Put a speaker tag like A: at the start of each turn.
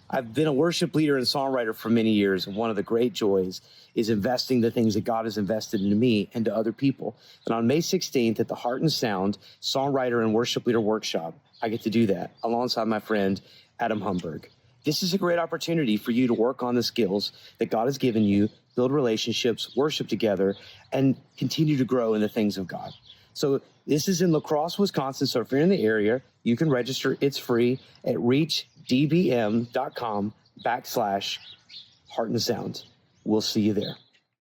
A: I've been a worship leader and songwriter for many years, and one of the great joys is investing the things that God has invested into me and to other people. And on May 16th at the Heart and Sound Songwriter and Worship Leader Workshop, I get to do that alongside my friend, Adam Humburg. This is a great opportunity for you to work on the skills that God has given you, build relationships, worship together, and continue to grow in the things of God. So this is in La Crosse, Wisconsin. So if you're in the area, you can register. It's free at reachdbm.com/Heart and Sound. We'll see you there.